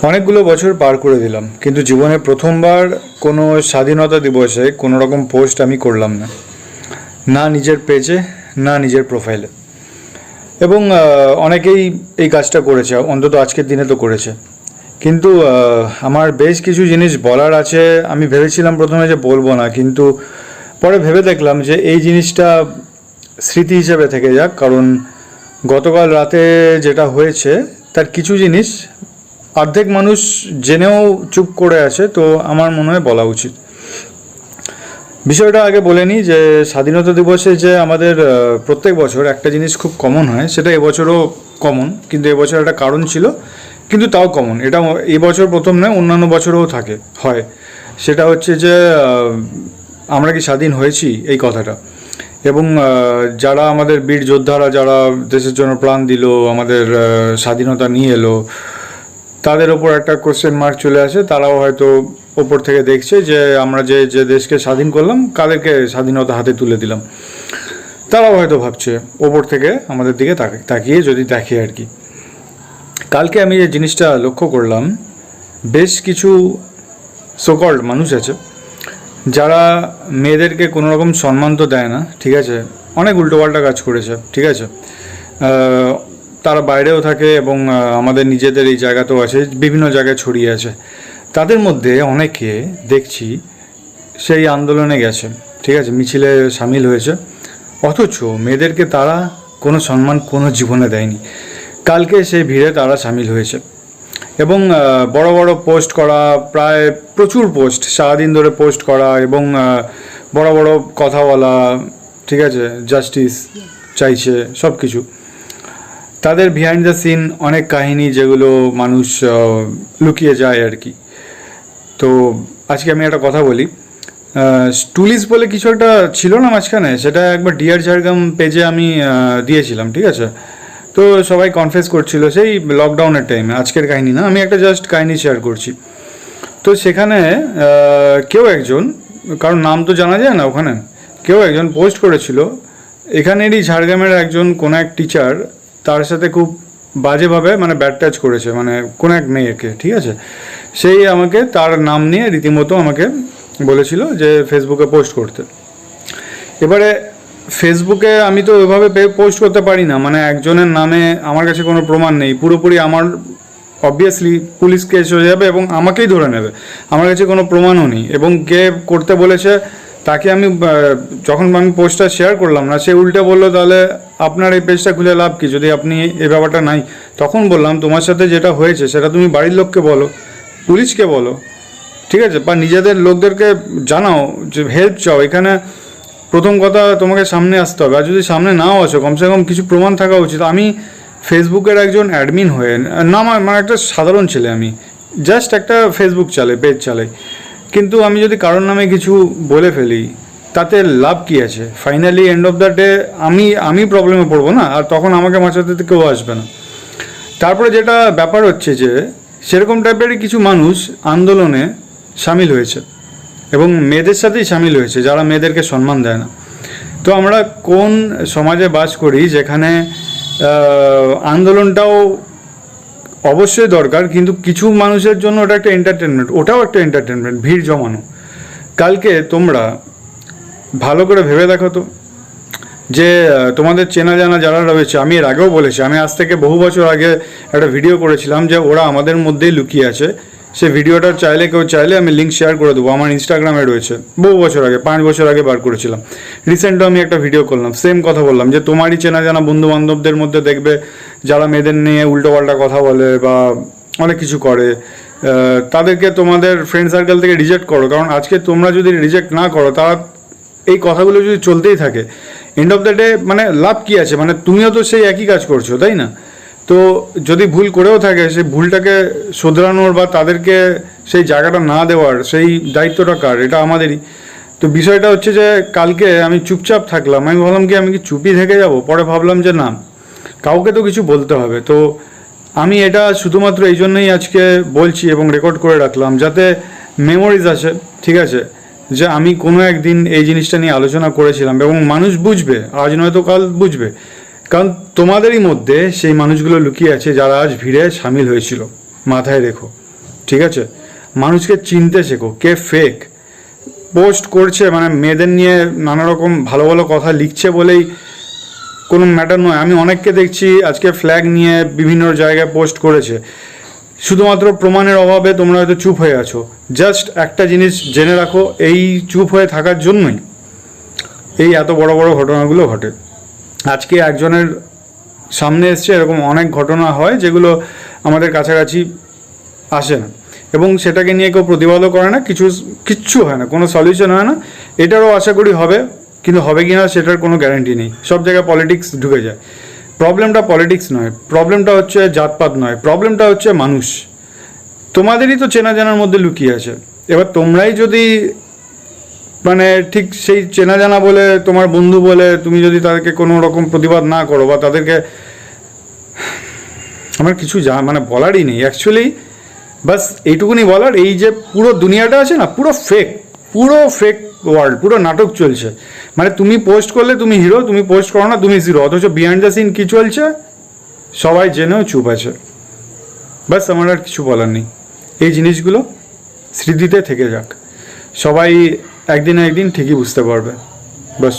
অনেকগুলো বছর পার করে দিলাম, কিন্তু জীবনে প্রথমবার কোনো স্বাধীনতা দিবসে কোনো রকম পোস্ট আমি করলাম না, না নিজের পেজে না নিজের প্রোফাইলে। এবং অনেকেই এই কাজটা করেছে, অন্তত আজকের দিনে তো করেছে। কিন্তু আমার বেশ কিছু জিনিস বলার আছে। আমি ভেবেছিলাম প্রথমে যে বলবো না, কিন্তু পরে ভেবে দেখলাম যে এই জিনিসটা স্মৃতি হিসেবে থেকে যাক, কারণ গতকাল রাতে যেটা হয়েছে তার কিছু জিনিস অর্ধেক মানুষ জেনেও চুপ করে আছে, তো আমার মনে হয় বলা উচিত। বিষয়টা আগে বলে নিই যে স্বাধীনতা দিবসে যে আমাদের প্রত্যেক বছর একটা জিনিস খুব কমন হয়, সেটা এবছরও কমন, কিন্তু এবছর একটা কারণ ছিল, কিন্তু তাও কমন। এটা এবছর প্রথম নয়, অন্যান্য বছরও হয়। সেটা হচ্ছে যে আমরা কি স্বাধীন হয়েছি, এই কথাটা। এবং যারা আমাদের বীর যোদ্ধারা, যারা দেশের জন্য প্রাণ দিল, আমাদের স্বাধীনতা নিয়ে এলো, তাদের ওপর একটা কোশ্চেন মার্ক চলে আসে। তারাও হয়তো ওপর থেকে দেখছে যে আমরা যে যে দেশকে স্বাধীন করলাম, কাদেরকে স্বাধীনতা হাতে তুলে দিলাম। তারাও হয়তো ভাবছে ওপর থেকে আমাদের দিকে তাকিয়ে যদি দেখে আর কি। কালকে আমি যে জিনিসটা লক্ষ্য করলাম, বেশ কিছু সোকল্ড মানুষ আছে যারা মেয়েদেরকে কোনো রকম সম্মান তো দেয় না, ঠিক আছে, অনেক উল্টোপাল্টা কাজ করেছে, ঠিক আছে। তারা বাইরেও থাকে এবং আমাদের নিজেদের এই জায়গাতেও আছে, বিভিন্ন জায়গায় ছড়িয়ে আছে। তাদের মধ্যে অনেকে দেখছি সেই আন্দোলনে গেছে, ঠিক আছে, মিছিলে সামিল হয়েছে, অথচ মেয়েদেরকে তারা কোনো সম্মান কোনো জীবনে দেয়নি। কালকে সেই ভিড়ে তারা সামিল হয়েছে এবং বড় বড় পোস্ট করা, প্রায় প্রচুর পোস্ট, সারাদিন ধরে পোস্ট করা এবং বড় বড় কথা বলা, ঠিক আছে, জাস্টিস চাইছে, সব কিছু। তাদের বিহাইন্ড দ্য সিন অনেক কাহিনী, যেগুলো মানুষ লুকিয়ে যায় আর কি। তো আজকে আমি একটা কথা বলি। স্টুলিস বলে কিছু একটা ছিল না মাঝখানে, সেটা একবার ডিয়ার ঝাড়গ্রাম পেজে আমি দিয়েছিলাম, ঠিক আছে। তো সবাই কনফেস করছিল সেই লকডাউনের টাইমে, আজকের কাহিনী না, আমি একটা জাস্ট কাহিনী শেয়ার করছি। তো সেখানে কেউ একজন, কারণ নাম তো জানা যায় না, ওখানে কেউ একজন পোস্ট করেছিল, এখানেরই ঝাড়গ্রামের একজন কোনো এক টিচার তার সাথে খুব বাজেভাবে মানে ব্যাড টাচ করেছে, মানে কোনো এক মেয়েকে, ঠিক আছে। সেই আমাকে তার নাম নিয়ে রীতিমতো আমাকে বলেছিল যে ফেসবুকে পোস্ট করতে। এবারে ফেসবুকে আমি তো ওইভাবে পোস্ট করতে পারি না, মানে একজনের নামে আমার কাছে কোনো প্রমাণ নেই, পুরোপুরি আমার অবভিয়াসলি পুলিশ কেস হয়ে যাবে এবং আমাকেই ধরে নেবে, আমার কাছে কোনো প্রমাণও নেই। এবং কে করতে বলেছে তাকে আমি যখন আমি পোস্টটা শেয়ার করলাম না, সে উল্টে বললো তাহলে আপনার এই পেজটা খুলে লাভ কি যদি আপনি এই ব্যাপারটা নাই। তখন বললাম তোমার সাথে যেটা হয়েছে সেটা তুমি বাড়ির লোককে বলো, পুলিশকে বলো, ঠিক আছে, বা নিজেদের লোকদেরকে জানাও যে হেল্প চাও। এখানে প্রথম কথা তোমাকে সামনে আসতে হবে, আর যদি সামনে নাও আসো কমসে কম কিছু প্রমাণ থাকা উচিত। আমি ফেসবুকের একজন অ্যাডমিন হয়ে না, মানে একটা সাধারণ ছেলে, আমি জাস্ট একটা ফেসবুক চালাই, পেজ চালাই, কিন্তু আমি যদি কারোর নামে কিছু বলে ফেলি তাতে লাভ কী আছে? Finally end of the day আমি প্রবলেমে পড়বো না, আর তখন আমাকে বাঁচাতে কেউ আসবে না। তারপরে যেটা ব্যাপার হচ্ছে যে সেরকম টাইপেরই কিছু মানুষ আন্দোলনে সামিল হয়েছে এবং মেয়েদের সাথেই সামিল হয়েছে, যারা মেয়েদেরকে সম্মান দেয় না। তো আমরা কোন সমাজে বাস করি যেখানে আন্দোলনটাও অবশ্যই দরকার, কিন্তু কিছু মানুষের জন্য ওটা একটা এন্টারটেনমেন্ট, ওটাও একটা এন্টারটেনমেন্ট, ভিড় জমানো। কালকে তোমরা ভালো করে ভেবে দেখো তো, যে তোমাদের চেনা জানা যারা রয়েছে, আমি এর আগেও বলেছি, আমি আজ থেকে বহু বছর আগে একটা ভিডিও করেছিলাম যে ওরা আমাদের মধ্যেই লুকিয়ে আছে। সে ভিডিওটা কেউ চাইলে আমি লিঙ্ক শেয়ার করে দেবো, আমার ইনস্টাগ্রামে রয়েছে, বহু বছর আগে, 5 বছর আগে বার করেছিলাম। রিসেন্টও আমি একটা ভিডিও করলাম, সেম কথা বললাম যে তোমারই চেনা জানা বন্ধু বান্ধবদের মধ্যে দেখবে যারা মেয়েদের নিয়ে উল্টোপাল্টা কথা বলে বা অনেক কিছু করে, তাদেরকে তোমাদের ফ্রেন্ড সার্কেল থেকে রিজেক্ট করো। কারণ আজকে তোমরা যদি রিজেক্ট না করো, তারা এই কথাগুলো যদি চলতেই থাকে, এন্ড অফ দ্য ডে মানে লাভ কী আছে? মানে তুমিও তো সেই একই কাজ করছো, তাই না? তো যদি ভুল করেও থাকে, সেই ভুলটাকে শোধরানোর বা তাদেরকে সেই জায়গাটা না দেওয়ার সেই দায়িত্বটা কার? এটা আমাদেরই। তো বিষয়টা হচ্ছে যে কালকে আমি চুপচাপ থাকলাম, আমি ভাবলাম কি আমি কি চুপই থেকে যাব, পরে ভাবলাম যে না, কাউকে তো কিছু বলতে হবে। তো আমি এটা শুধুমাত্র এই জন্যই আজকে বলছি এবং রেকর্ড করে রাখলাম, যাতে মেমোরিজ আসে, ঠিক আছে, যে আমি কোনো একদিন এই জিনিসটা নিয়ে আলোচনা করেছিলাম এবং মানুষ বুঝবে, আজ নয়তো কাল বুঝবে। কারণ তোমাদেরই মধ্যে সেই মানুষগুলো লুকিয়ে আছে যারা আজ ভিড়ে সামিল হয়েছিল, মাথায় রেখো। ঠিক আছে? মানুষকে চিনতে শেখো কে ফেক। পোস্ট করছে মানে মেয়েদের নিয়ে নানা রকম ভালো ভালো কথা লিখছে বলেই কোনো ম্যাটার নয়। আমি অনেককে দেখছি আজকে ফ্ল্যাগ নিয়ে বিভিন্ন জায়গায় পোস্ট করেছে, শুধুমাত্র প্রমাণের অভাবে তোমরা হয়তো চুপ হয়ে আছো। জাস্ট একটা জিনিস জেনে রাখো, এই চুপ হয়ে থাকার জন্যই এই এত বড় বড় ঘটনাগুলো ঘটে। আজকে একজনের সামনে এসছে, এরকম অনেক ঘটনা হয় যেগুলো আমাদের কাছাকাছি আসে না, এবং সেটাকে নিয়ে কেউ প্রতিবাদও করে না, কিচ্ছু হয় না, কোনো সলিউশন হয় না। এটারও আশা করি হবে, কিন্তু হবে কি না সেটার কোনো গ্যারান্টি নেই। সব জায়গায় পলিটিক্স ঢুকে যায়। প্রবলেমটা পলিটিক্স নয়, প্রবলেমটা হচ্ছে জাতপাত নয়, প্রবলেমটা হচ্ছে মানুষ। তোমাদেরই তো চেনা জানার মধ্যে লুকিয়ে আছে। এবার তোমরাই যদি মানে ঠিক সেই চেনা জানা বলে, তোমার বন্ধু বলে তুমি যদি তাদেরকে কোনো রকম প্রতিবাদ না করো, বা তাদেরকে, আমার কিছু মানে বলারই নেই অ্যাকচুয়ালি। বাস এইটুকুনি বলার, এই যে পুরো দুনিয়াটা আছে না, পুরো ফেক ওয়ার্ল্ড, পুরো নাটক চলছে। মানে তুমি পোস্ট করলে তুমি হিরো, তুমি পোস্ট করো না তুমি জিরো, অথচ বিহাইন্ড দ্য সিন কী চলছে সবাই জেনেও চুপ আছে। বাস আমার আর কিছু বলার নেই। এই জিনিসগুলো স্মৃতিতে থেকে যাক, সবাই একদিন না একদিন ঠিকই বুঝতে পারবে। বাস।